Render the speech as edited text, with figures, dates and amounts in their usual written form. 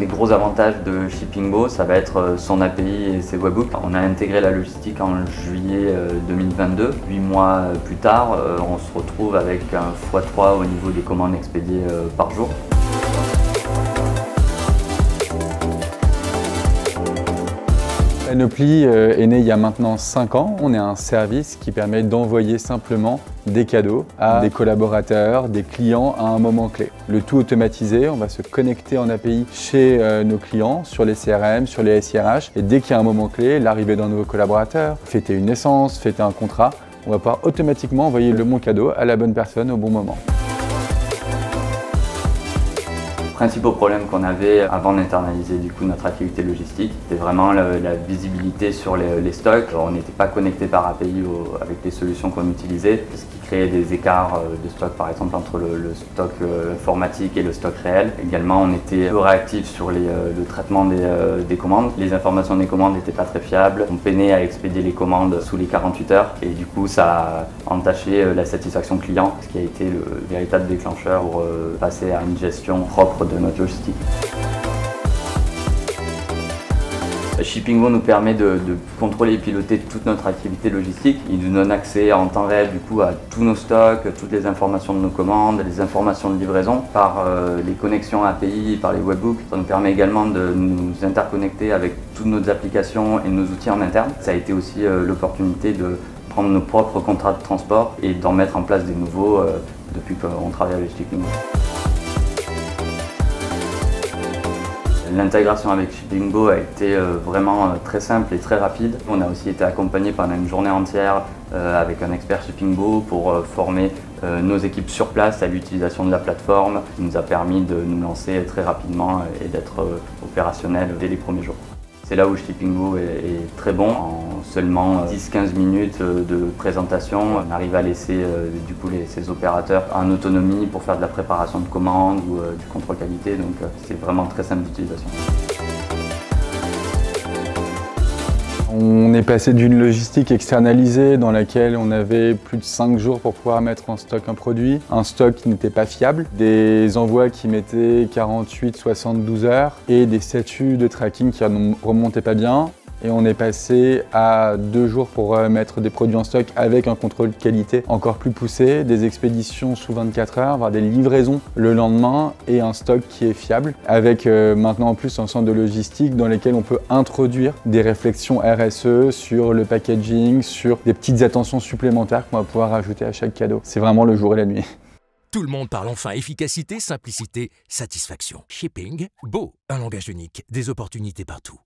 des gros avantages de Shippingbo, ça va être son API et ses webhooks. On a intégré la logistique en juillet 2022. 8 mois plus tard, on se retrouve avec un x3 au niveau des commandes expédiées par jour. Panoply est né il y a maintenant 5 ans. On est un service qui permet d'envoyer simplement des cadeaux à des collaborateurs, des clients à un moment clé. Le tout automatisé, on va se connecter en API chez nos clients, sur les CRM, sur les SIRH. Et dès qu'il y a un moment clé, l'arrivée d'un nouveau collaborateur, fêter une naissance, fêter un contrat, on va pouvoir automatiquement envoyer le bon cadeau à la bonne personne au bon moment. Le principal problème qu'on avait avant d'internaliser notre activité logistique, c'était vraiment la visibilité sur les stocks. On n'était pas connecté par API avec les solutions qu'on utilisait, ce qui créait des écarts de stock par exemple entre le stock informatique et le stock réel. Également, on était peu réactif sur le traitement des commandes. Les informations des commandes n'étaient pas très fiables. On peinait à expédier les commandes sous les 48 heures et du coup ça a entaché la satisfaction client, ce qui a été le véritable déclencheur pour passer à une gestion propre de notre logistique. Shippingbo nous permet de contrôler et piloter toute notre activité logistique. Il nous donne accès en temps réel du coup à tous nos stocks, toutes les informations de nos commandes, les informations de livraison par les connexions API, par les webhooks. Ça nous permet également de nous interconnecter avec toutes nos applications et nos outils en interne. Ça a été aussi l'opportunité de prendre nos propres contrats de transport et d'en mettre en place des nouveaux depuis qu'on travaille avec Shippingbo. L'intégration avec Shippingbo a été vraiment très simple et très rapide. On a aussi été accompagné pendant une journée entière avec un expert Shippingbo pour former nos équipes sur place à l'utilisation de la plateforme, qui nous a permis de nous lancer très rapidement et d'être opérationnel dès les premiers jours. C'est là où Shippingbo est très bon. En seulement 10-15 minutes de présentation, on arrive à laisser du coup ces opérateurs en autonomie pour faire de la préparation de commandes ou du contrôle qualité. Donc c'est vraiment très simple d'utilisation. On est passé d'une logistique externalisée dans laquelle on avait plus de 5 jours pour pouvoir mettre en stock un produit, un stock qui n'était pas fiable, des envois qui mettaient 48-72 heures et des statuts de tracking qui ne remontaient pas bien. Et on est passé à 2 jours pour mettre des produits en stock avec un contrôle de qualité encore plus poussé, des expéditions sous 24 heures, voire des livraisons le lendemain et un stock qui est fiable. Avec maintenant en plus un centre de logistique dans lequel on peut introduire des réflexions RSE sur le packaging, sur des petites attentions supplémentaires qu'on va pouvoir rajouter à chaque cadeau. C'est vraiment le jour et la nuit. Tout le monde parle enfin efficacité, simplicité, satisfaction. Shippingbo, un langage unique, des opportunités partout.